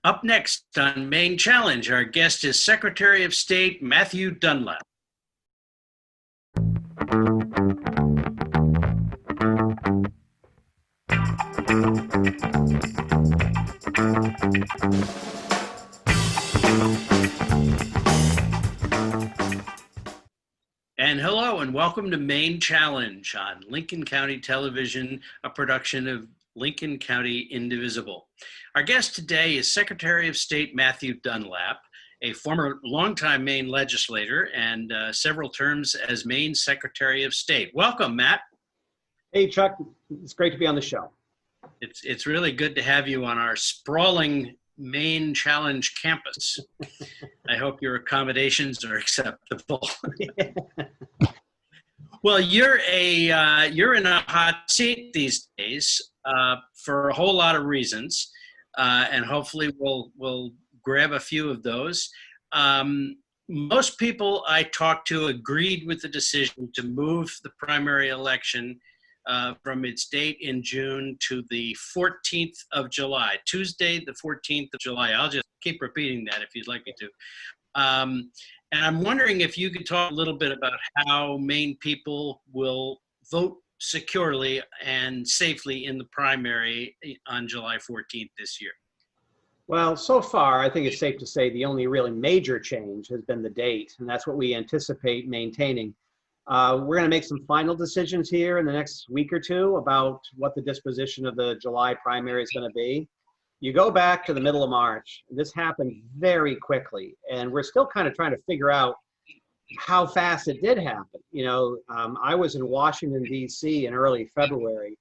Up next on Maine Challenge, our guest is Secretary of State Matthew Dunlap. And hello and welcome to Maine Challenge on Lincoln County Television, a production of Lincoln County Indivisible. Our guest today is Secretary of State Matthew Dunlap, a former longtime Maine legislator and several terms as Maine Secretary of State. Welcome, Matt. Hey, Chuck. It's great to be on the show. It's really good to have you on our sprawling Maine Challenge campus. I hope your accommodations are acceptable. Well, you're in a hot seat these days for a whole lot of reasons, and hopefully we'll grab a few of those. Most people I talked to agreed with the decision to move the primary election from its date in June to the 14th of July, Tuesday, the 14th of July. I'll just keep repeating that if you'd like me to. And I'm wondering if you could talk a little bit about how Maine people will vote securely and safely in the primary on July 14th this year. Well, so far, I think it's safe to say the only really major change has been the date, and that's what we anticipate maintaining. We're going to make some final decisions here in the next week or two about what the disposition of the July primary is going to be. You go back to the middle of March, this happened very quickly, and we're still kind of trying to figure out how fast it did happen. You know, I was in Washington, D.C. in early February,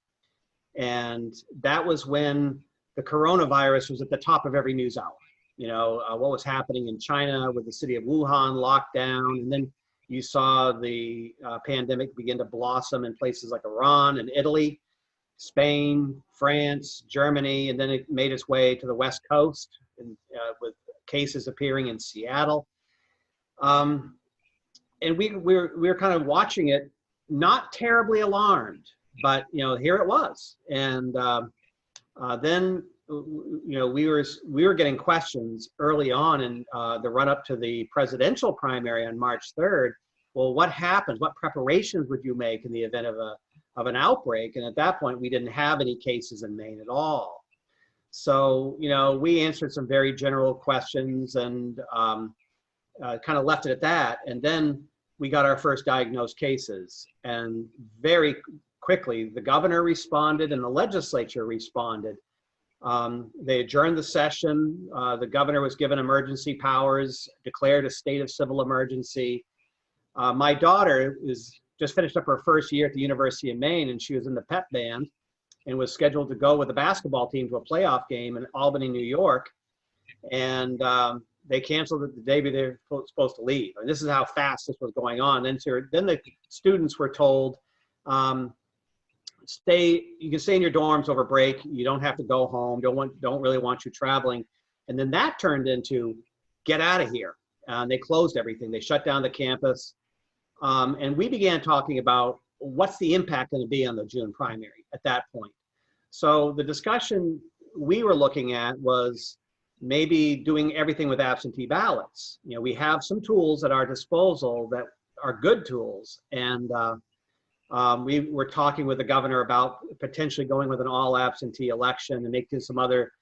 and that was when the coronavirus was at the top of every news hour. You know, what was happening in China with the city of Wuhan locked down, and then you saw the pandemic begin to blossom in places like Iran and Italy, Spain, France, Germany, and then it made its way to the West Coast with cases appearing in Seattle. And we're kind of watching it, not terribly alarmed, but you know, here it was. And then you know, we were getting questions early on in the run up to the presidential primary on March 3rd. Well, what happens? What preparations would you make in the event of an outbreak? And at that point, we didn't have any cases in Maine at all. So, you know, we answered some very general questions and kind of left it at that. And then we got our first diagnosed cases. And very quickly, the governor responded and the legislature responded. They adjourned the session. The governor was given emergency powers, declared a state of civil emergency. My daughter just finished up her first year at the University of Maine, and she was in the pep band and was scheduled to go with the basketball team to a playoff game in Albany, New York. And they canceled it the day they were supposed to leave. And this is how fast this was going on. Then the students were told, you can stay in your dorms over break. You don't have to go home. Don't really want you traveling. And then that turned into get out of here. They closed everything. They shut down the campus. And we began talking about what's the impact going to be on the June primary at that point. So the discussion we were looking at was maybe doing everything with absentee ballots. You know, we have some tools at our disposal that are good tools. And we were talking with the governor about potentially going with an all absentee election and making some other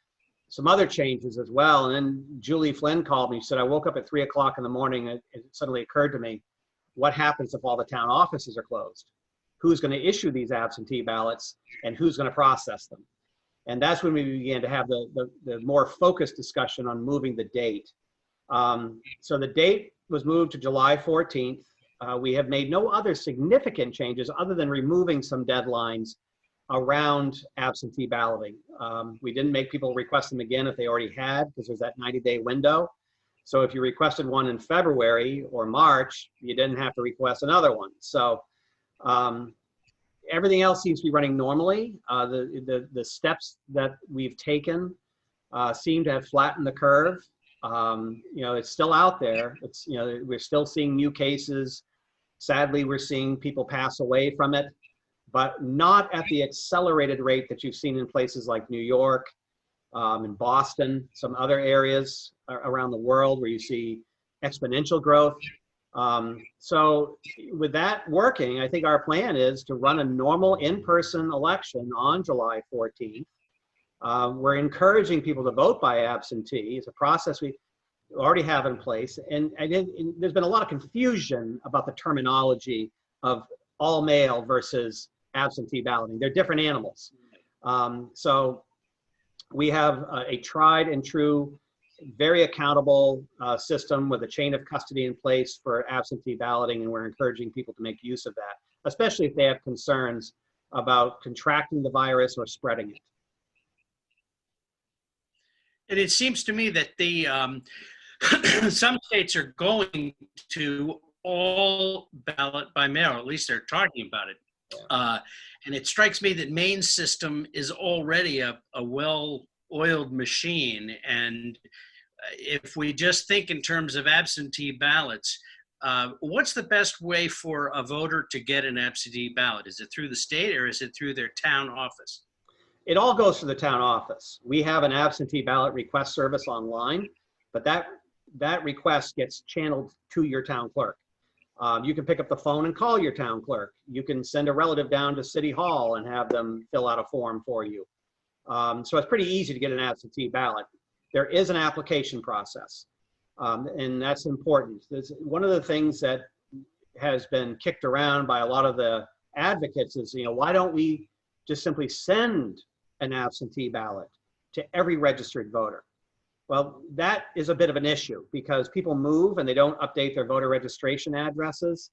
changes as well. And then Julie Flynn called me. She said, I woke up at 3 o'clock in the morning and it suddenly occurred to me, what happens if all the town offices are closed? Who's going to issue these absentee ballots and who's going to process them? And that's when we began to have the more focused discussion on moving the date. So the date was moved to July 14th. We have made no other significant changes other than removing some deadlines around absentee balloting. We didn't make people request them again if they already had, because there's that 90-day window. So if you requested one in February or March, you didn't have to request another one. So everything else seems to be running normally. The steps that we've taken seem to have flattened the curve. You know, it's still out there. It's, you know, we're still seeing new cases. Sadly, we're seeing people pass away from it, but not at the accelerated rate that you've seen in places like New York, in Boston, some other areas around the world where you see exponential growth. So with that working, I think our plan is to run a normal in-person election on July 14th. We're encouraging people to vote by absentee. It's a process we already have in place. And there's been a lot of confusion about the terminology of all mail versus absentee balloting. They're different animals. So we have a tried and true, very accountable system with a chain of custody in place for absentee balloting, and we're encouraging people to make use of that, especially if they have concerns about contracting the virus or spreading it. And it seems to me that the some states are going to all ballot by mail, or at least they're talking about it. And it strikes me that Maine's system is already a well-oiled machine. And if we just think in terms of absentee ballots, what's the best way for a voter to get an absentee ballot? Is it through the state or is it through their town office? It all goes to the town office. We have an absentee ballot request service online, but that request gets channeled to your town clerk. You can pick up the phone and call your town clerk. You can send a relative down to City Hall and have them fill out a form for you. So it's pretty easy to get an absentee ballot. There is an application process, and that's important. One of the things that has been kicked around by a lot of the advocates is, why don't we just simply send an absentee ballot to every registered voter? Well, that is a bit of an issue because people move and they don't update their voter registration addresses.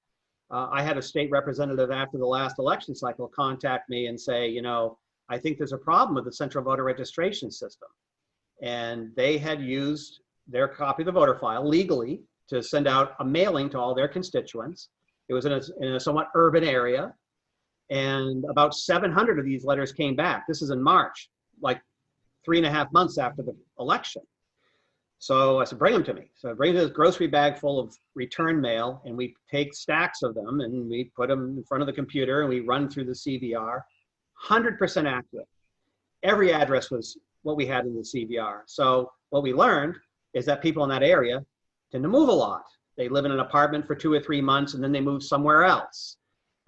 I had a state representative after the last election cycle contact me and say, I think there's a problem with the central voter registration system. And they had used their copy of the voter file legally to send out a mailing to all their constituents. It was in a somewhat urban area. And about 700 of these letters came back. This is in March, like 3.5 months after the election. So I said, bring them to me. So I bring this grocery bag full of return mail, and we take stacks of them and we put them in front of the computer and we run through the CVR. 100% accurate. Every address was what we had in the CVR. So what we learned is that people in that area tend to move a lot. They live in an apartment for 2 or 3 months and then they move somewhere else.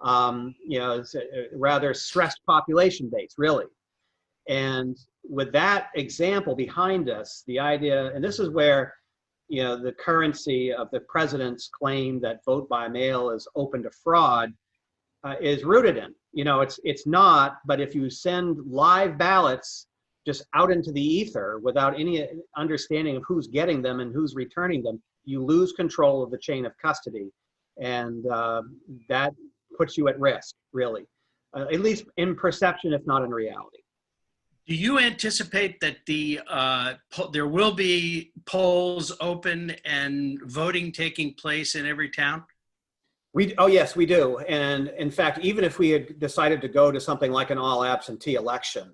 It's a rather stressed population base, really. And with that example behind us, the idea, and this is where, the currency of the president's claim that vote by mail is open to fraud is rooted in. It's not, but if you send live ballots just out into the ether without any understanding of who's getting them and who's returning them, you lose control of the chain of custody. And that puts you at risk, really, at least in perception, if not in reality. Do you anticipate that there will be polls open and voting taking place in every town? Oh yes, we do. And in fact, even if we had decided to go to something like an all absentee election,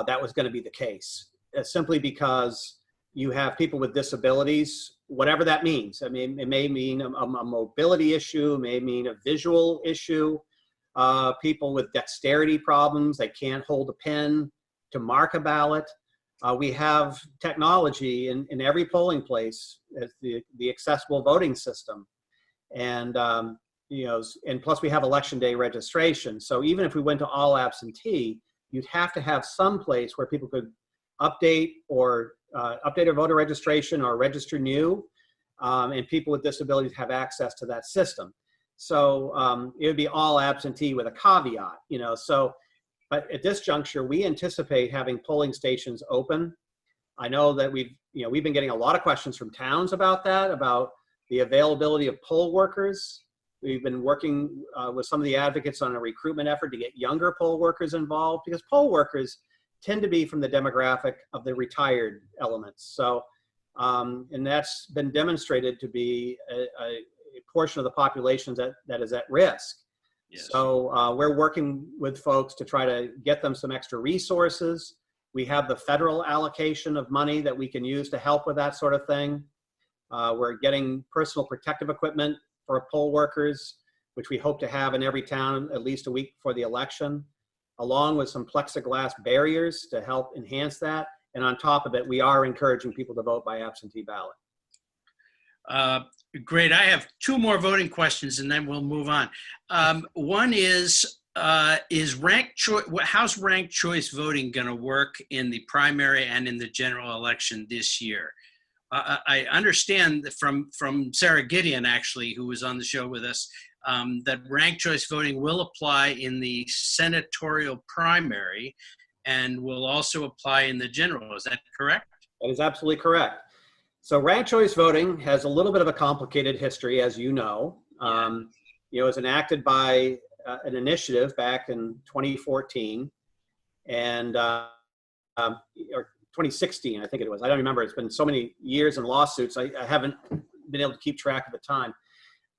that was going to be the case, simply because you have people with disabilities, whatever that means. I mean, it may mean a mobility issue, it may mean a visual issue, people with dexterity problems, they can't hold a pen to mark a ballot. We have technology in every polling place, as the accessible voting system. And, and plus we have election day registration. So even if we went to all absentee, you'd have to have some place where people could update their voter registration or register new, and people with disabilities have access to that system. So it would be all absentee with a caveat, but at this juncture, we anticipate having polling stations open. I know that we've been getting a lot of questions from towns about that, about the availability of poll workers. We've been working with some of the advocates on a recruitment effort to get younger poll workers involved, because poll workers tend to be from the demographic of the retired elements. So, and that's been demonstrated to be a portion of the population that is at risk. Yes. So we're working with folks to try to get them some extra resources. We have the federal allocation of money that we can use to help with that sort of thing. We're getting personal protective equipment for poll workers, which we hope to have in every town at least a week before the election, along with some plexiglass barriers to help enhance that. And on top of it, we are encouraging people to vote by absentee ballot. Great. I have two more voting questions and then we'll move on. One is ranked choice, how's ranked choice voting going to work in the primary and in the general election this year? I understand from Sarah Gideon, actually, who was on the show with us, that ranked choice voting will apply in the senatorial primary and will also apply in the general. Is that correct? That is absolutely correct. So ranked choice voting has a little bit of a complicated history, as you know. Yeah. It was enacted by an initiative back in 2014 and or 2016, I think it was. I don't remember. It's been so many years and lawsuits. I haven't been able to keep track of the time.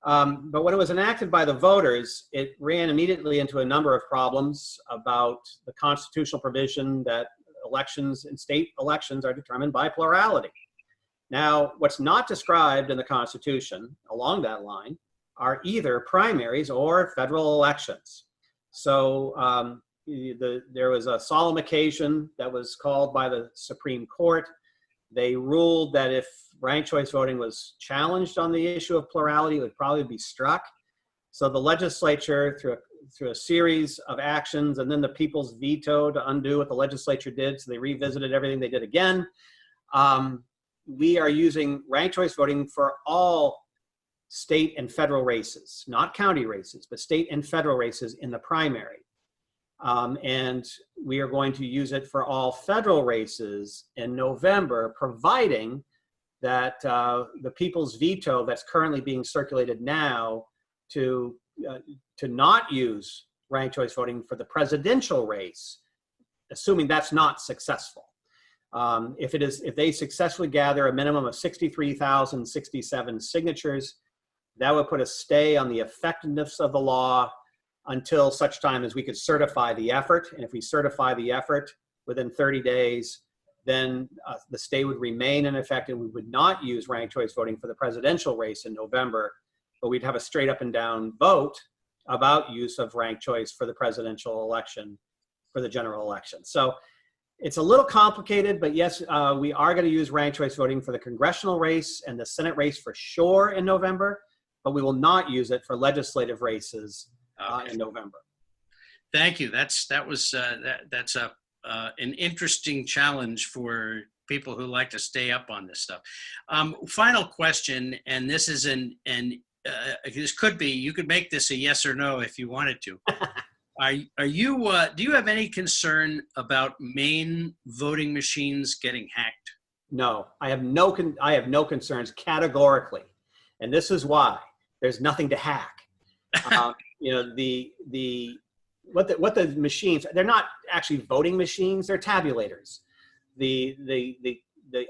But when it was enacted by the voters, it ran immediately into a number of problems about the constitutional provision that elections and state elections are determined by plurality. Now, what's not described in the Constitution along that line are either primaries or federal elections. So there was a solemn occasion that was called by the Supreme Court. They ruled that if ranked choice voting was challenged on the issue of plurality, it would probably be struck. So the legislature, through a series of actions, and then the people's veto to undo what the legislature did, so they revisited everything they did again. We are using ranked choice voting for all state and federal races, not county races, but state and federal races in the primary. And we are going to use it for all federal races in November, providing that the people's veto that's currently being circulated now to not use ranked choice voting for the presidential race, assuming that's not successful. If they successfully gather a minimum of 63,067 signatures, that would put a stay on the effectiveness of the law until such time as we could certify the effort. And if we certify the effort within 30 days, then the stay would remain in effect and we would not use ranked choice voting for the presidential race in November, but we'd have a straight up and down vote about use of ranked choice for the presidential election, for the general election. So it's a little complicated, but yes, we are going to use ranked choice voting for the congressional race and the Senate race for sure in November, but we will not use it for legislative races in November. Thank you. That's an interesting challenge for people who like to stay up on this stuff. Final question, and this is this could be, you could make this a yes or no if you wanted to. Do you have any concern about Maine voting machines getting hacked? No, I have no concerns categorically, and this is why. There's nothing to hack. What the machines, they're not actually voting machines, they're tabulators. The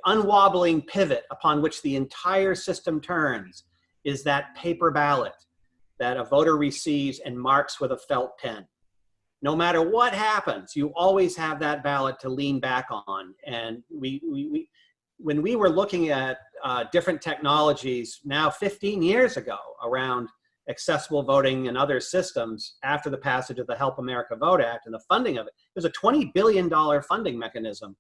unwobbling pivot upon which the entire system turns is that paper ballot that a voter receives and marks with a felt pen. No matter what happens, you always have that ballot to lean back on. And when we were looking at different technologies now 15 years ago around accessible voting and other systems after the passage of the Help America Vote Act and the funding of it, there's a $20 billion funding mechanism.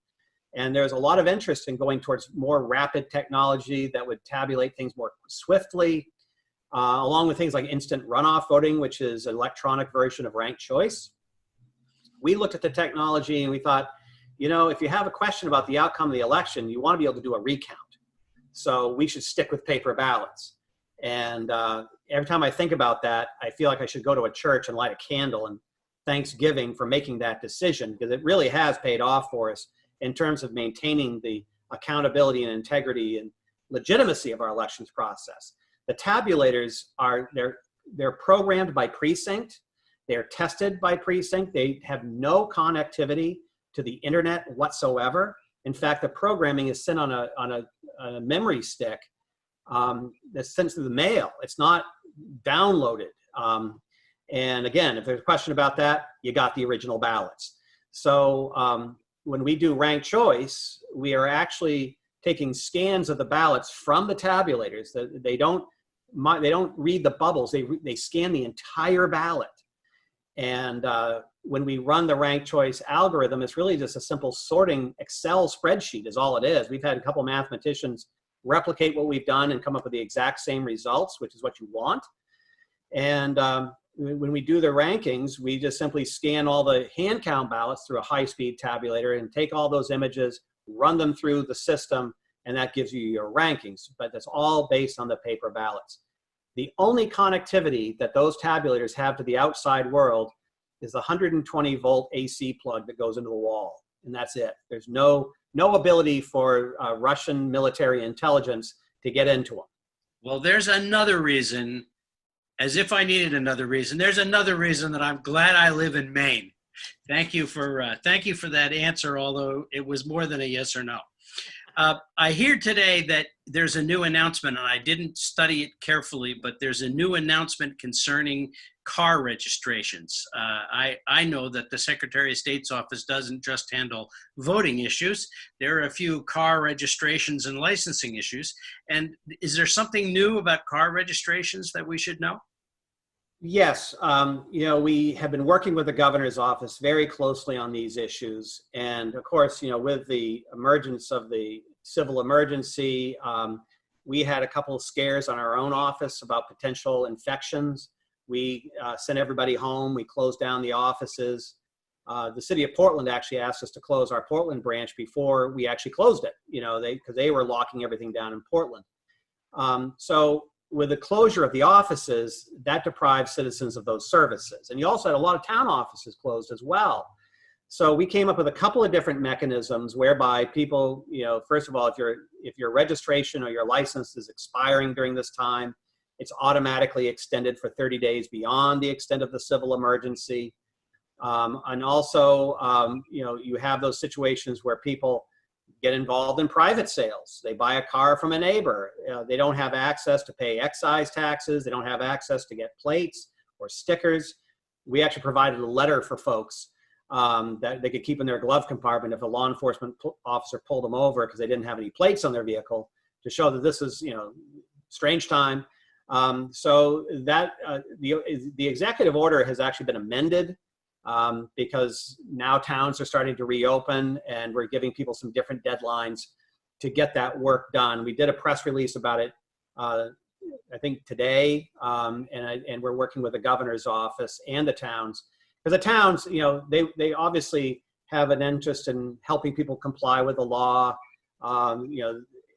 And there's a lot of interest in going towards more rapid technology that would tabulate things more swiftly, along with things like instant runoff voting, which is an electronic version of ranked choice. We looked at the technology and we thought, if you have a question about the outcome of the election, you want to be able to do a recount. So we should stick with paper ballots. And every time I think about that, I feel like I should go to a church and light a candle and Thanksgiving for making that decision, because it really has paid off for us in terms of maintaining the accountability and integrity and legitimacy of our elections process. The tabulators they're programmed by precinct. They're tested by precinct. They have no connectivity to the internet whatsoever. In fact, the programming is sent on a memory stick that's sent through the mail. It's not downloaded. And again, if there's a question about that, you got the original ballots. So when we do ranked choice, we are actually taking scans of the ballots from the tabulators. They don't read the bubbles. They scan the entire ballot. And when we run the ranked choice algorithm, it's really just a simple sorting Excel spreadsheet is all it is. We've had a couple mathematicians replicate what we've done and come up with the exact same results, which is what you want. And when we do the rankings, we just simply scan all the hand count ballots through a high-speed tabulator and take all those images, run them through the system, and that gives you your rankings. But that's all based on the paper ballots. The only connectivity that those tabulators have to the outside world is the 120-volt AC plug that goes into the wall, and that's it. There's no ability for Russian military intelligence to get into them. Well, there's another reason, as if I needed another reason. There's another reason that I'm glad I live in Maine. Thank you for that answer, although it was more than a yes or no. I hear today that there's a new announcement, and I didn't study it carefully, but there's a new announcement concerning car registrations. I know that the Secretary of State's office doesn't just handle voting issues. There are a few car registrations and licensing issues. And is there something new about car registrations that we should know? Yes, we have been working with the governor's office very closely on these issues. And of course, with the emergence of the civil emergency, we had a couple of scares on our own office about potential infections. We sent everybody home. We closed down the offices. The city of Portland actually asked us to close our Portland branch before we actually closed it, because they were locking everything down in Portland. So with the closure of the offices, that deprives citizens of those services. And you also had a lot of town offices closed as well. So we came up with a couple of different mechanisms whereby people, first of all, if your registration or your license is expiring during this time, it's automatically extended for 30 days beyond the extent of the civil emergency. And also, you have those situations where people get involved in private sales. They buy a car from a neighbor. They don't have access to pay excise taxes. They don't have access to get plates or stickers. We actually provided a letter for folks that they could keep in their glove compartment if a law enforcement officer pulled them over because they didn't have any plates on their vehicle, to show that this is, strange time. So that the executive order has actually been amended because now towns are starting to reopen and we're giving people some different deadlines to get that work done. We did a press release about it, I think today, and we're working with the governor's office and the towns. Because the towns, they obviously have an interest in helping people comply with the law.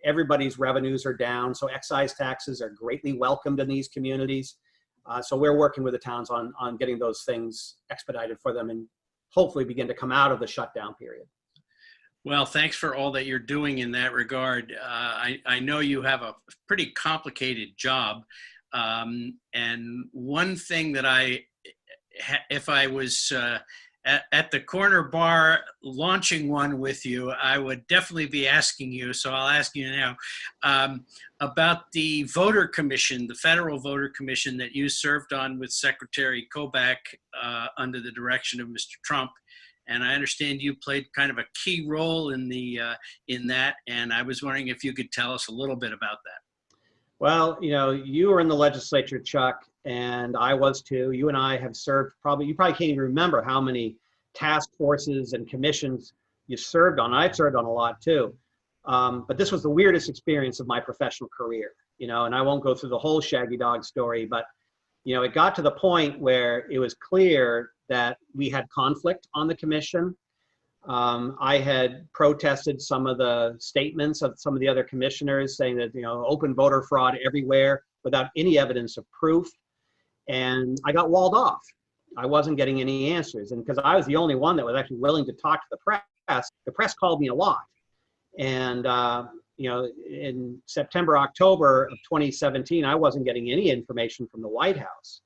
Everybody's revenues are down, so excise taxes are greatly welcomed in these communities. So we're working with the towns on getting those things expedited for them and hopefully begin to come out of the shutdown period. Well, thanks for all that you're doing in that regard. I know you have a pretty complicated job. And one thing that if I was at the corner bar launching one with you, I would definitely be asking you, so I'll ask you now, about the voter commission, the federal voter commission that you served on with Secretary Kobach under the direction of Mr. Trump. And I understand you played kind of a key role in that, and I was wondering if you could tell us a little bit about that. Well, you were in the legislature, Chuck, and I was too. You and I have served you probably can't even remember how many task forces and commissions you served on. I've served on a lot too. But this was the weirdest experience of my professional career, and I won't go through the whole Shaggy Dog story, but, it got to the point where it was clear that we had conflict on the commission. I had protested some of the statements of some of the other commissioners saying that, open voter fraud everywhere without any evidence of proof. And I got walled off. I wasn't getting any answers. And because I was the only one that was actually willing to talk to the press called me a lot. And, in September, October of 2017, I wasn't getting any information from the White House.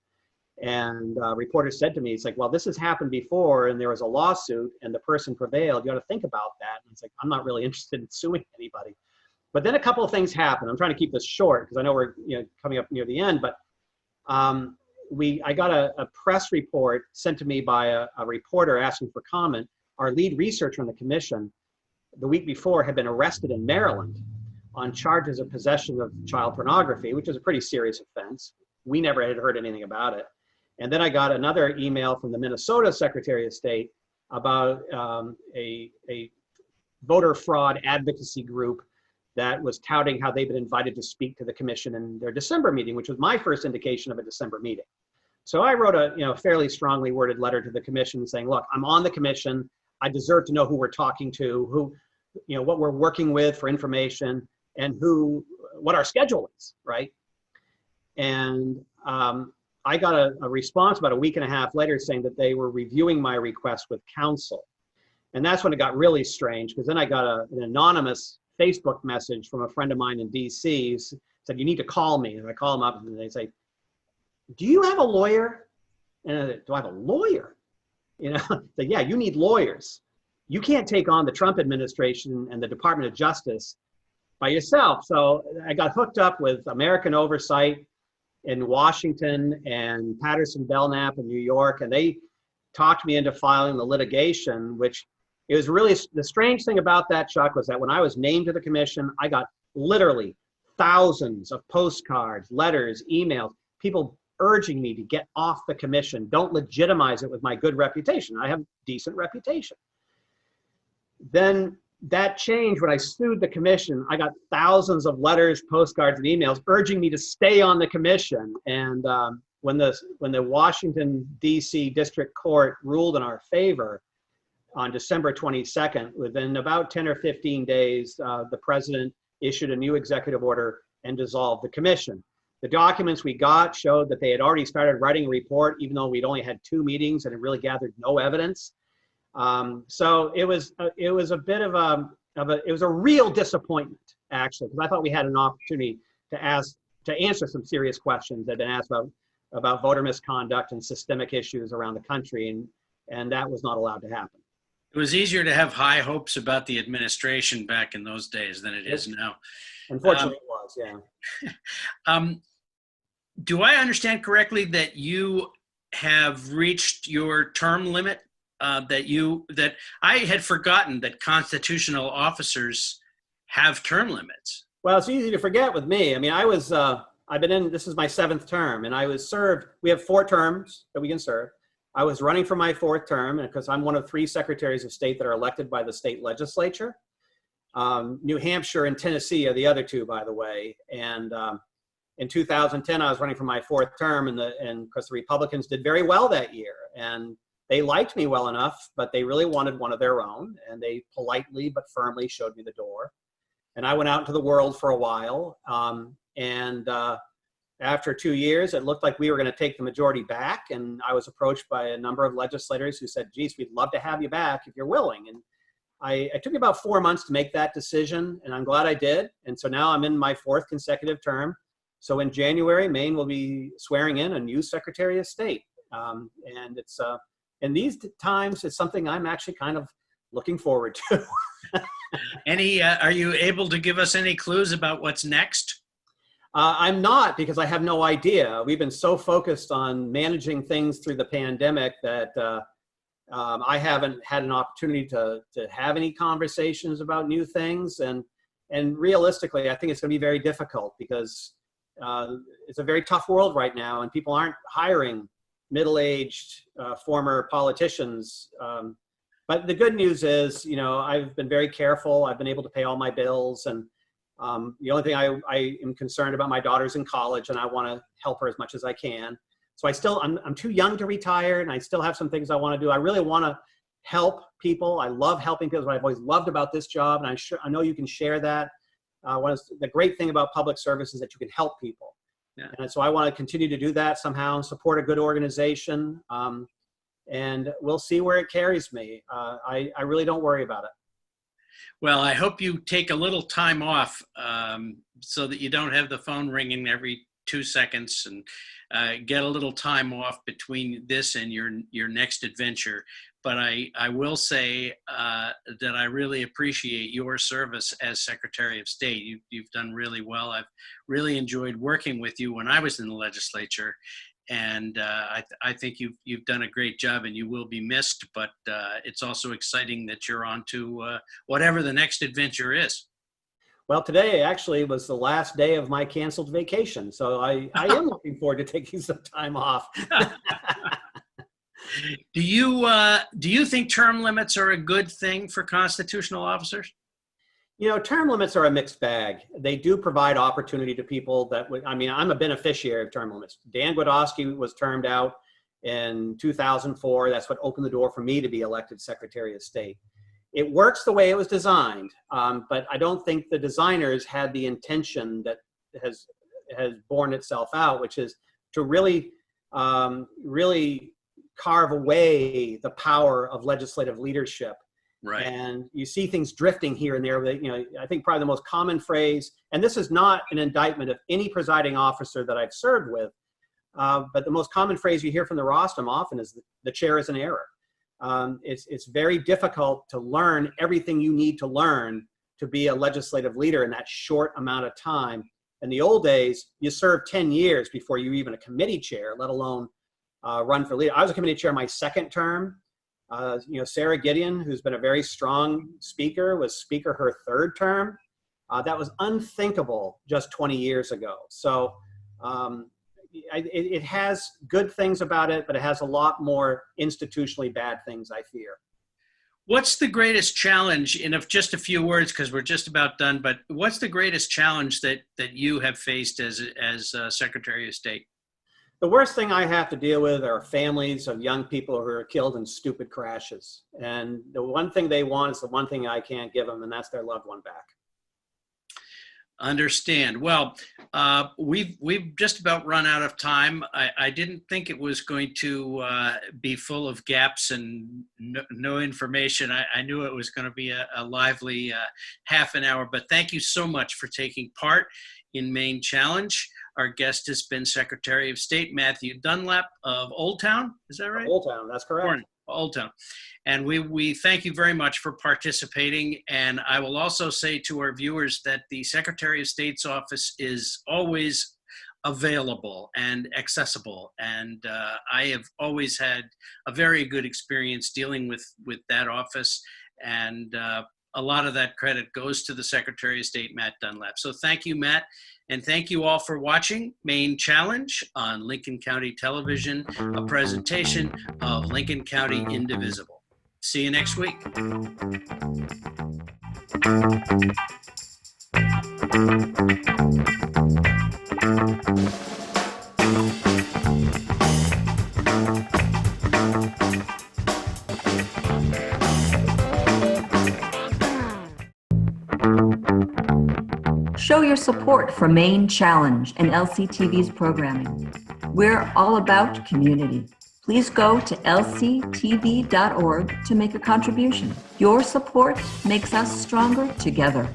And a reporter said to me, it's like, well, this has happened before and there was a lawsuit and the person prevailed. You ought to think about that. And it's like, I'm not really interested in suing anybody. But then a couple of things happened. I'm trying to keep this short because I know we're coming up near the end, but I got a press report sent to me by a reporter asking for comment. Our lead researcher on the commission the week before had been arrested in Maryland on charges of possession of child pornography, which is a pretty serious offense. We never had heard anything about it. And then I got another email from the Minnesota Secretary of State about a voter fraud advocacy group that was touting how they've been invited to speak to the commission in their December meeting, which was my first indication of a December meeting. So I wrote a fairly strongly worded letter to the commission saying, look, I'm on the commission. I deserve to know who we're talking to, who, what we're working with for information, and what our schedule is, right? And I got a response about a week and a half later saying that they were reviewing my request with counsel. And that's when it got really strange, because then I got an anonymous Facebook message from a friend of mine in DC who said, you need to call me. And I call them up and they say, do you have a lawyer? And I said, do I have a lawyer? Like, yeah, you need lawyers. You can't take on the Trump administration and the Department of Justice by yourself. So I got hooked up with American Oversight in Washington and Patterson Belknap in New York, and they talked me into filing the litigation, which it was really, the strange thing about that, Chuck, was that when I was named to the commission, I got literally thousands of postcards, letters, emails, people urging me to get off the commission. Don't legitimize it with my good reputation. I have a decent reputation. Then that changed when I sued the commission. I got thousands of letters, postcards, and emails urging me to stay on the commission. And when the Washington, D.C. District Court ruled in our favor on December 22nd, within about 10 or 15 days, the president issued a new executive order and dissolved the commission. The documents we got showed that they had already started writing a report, even though we'd only had 2 meetings and it really gathered no evidence. So it was a bit of it was a real disappointment, actually, because I thought we had an opportunity to answer some serious questions that had been asked about voter misconduct and systemic issues around the country, and that was not allowed to happen. It was easier to have high hopes about the administration back in those days than it is now. Unfortunately, it was, yeah. Do I understand correctly that you have reached your term limit? That I had forgotten that constitutional officers have term limits. Well, it's easy to forget with me. I mean, I've been in, this is my 7th term, and I was served, we have 4 terms that we can serve. I was running for my 4th term, and because I'm one of 3 secretaries of state that are elected by the state legislature. New Hampshire and Tennessee are the other 2, by the way. And in 2010, I was running for my 4th term, and because the Republicans did very well that year, and they liked me well enough, but they really wanted one of their own, and they politely but firmly showed me the door. And I went out into the world for a while, and after 2 years, it looked like we were going to take the majority back, and I was approached by a number of legislators who said, geez, we'd love to have you back if you're willing. And it took me about 4 months to make that decision, and I'm glad I did. And so now I'm in my 4th consecutive term. So in January, Maine will be swearing in a new Secretary of State. And it's in these times, it's something I'm actually kind of looking forward to. Are you able to give us any clues about what's next? I'm not, because I have no idea. We've been so focused on managing things through the pandemic that I haven't had an opportunity to have any conversations about new things. And realistically, I think it's going to be very difficult because it's a very tough world right now, and people aren't hiring middle-aged former politicians. But the good news is, I've been very careful. I've been able to pay all my bills, and the only thing I am concerned about, my daughter's in college, and I want to help her as much as I can. So I'm too young to retire, and I still have some things I want to do. I really want to help people. I love helping people. What I've always loved about this job, and I know you can share that. The great thing about public service is that you can help people. Yeah. And so I want to continue to do that somehow, support a good organization, and we'll see where it carries me. I really don't worry about it. Well, I hope you take a little time off so that you don't have the phone ringing every 2 seconds, and get a little time off between this and your next adventure. But I will say that I really appreciate your service as Secretary of State. You've done really well. I've really enjoyed working with you when I was in the legislature. And I think you've done a great job, and you will be missed, but it's also exciting that you're on to whatever the next adventure is. Well, today actually was the last day of my canceled vacation, so I am looking forward to taking some time off. Do you think term limits are a good thing for constitutional officers? Term limits are a mixed bag. They do provide opportunity to people that would, I'm a beneficiary of term limits. Dan Gwiadoski was termed out in 2004. That's what opened the door for me to be elected Secretary of State. It works the way it was designed, but I don't think the designers had the intention that has borne itself out, which is to really carve away the power of legislative leadership. Right. And you see things drifting here and there. I think probably the most common phrase, and this is not an indictment of any presiding officer that I've served with, but the most common phrase you hear from the rostrum often is the chair is in error. It's very difficult to learn everything you need to learn to be a legislative leader in that short amount of time. In the old days, you served 10 years before you were even a committee chair, let alone run for leader. I was a committee chair my second term. Sarah Gideon, who's been a very strong speaker, was speaker her third term. That was unthinkable just 20 years ago. So it has good things about it, but it has a lot more institutionally bad things, I fear. What's the greatest challenge, in just a few words, because we're just about done, but what's the greatest challenge that you have faced as Secretary of State? The worst thing I have to deal with are families of young people who are killed in stupid crashes. And the one thing they want is the one thing I can't give them, and that's their loved one back. Understand. Well, we've just about run out of time. I didn't think it was going to be full of gaps and no information. I knew it was going to be a lively half an hour, but thank you so much for taking part in Maine Challenge. Our guest has been Secretary of State Matthew Dunlap of Old Town. Is that right? Old Town, that's correct. Old Town. And we thank you very much for participating. And I will also say to our viewers that the Secretary of State's office is always available and accessible. And I have always had a very good experience dealing with that office. And a lot of that credit goes to the Secretary of State, Matt Dunlap. So thank you, Matt. And thank you all for watching Maine Challenge on Lincoln County Television, a presentation of Lincoln County Indivisible. See you next week. Show your support for Maine Challenge and LCTV's programming. We're all about community. Please go to lctv.org to make a contribution. Your support makes us stronger together.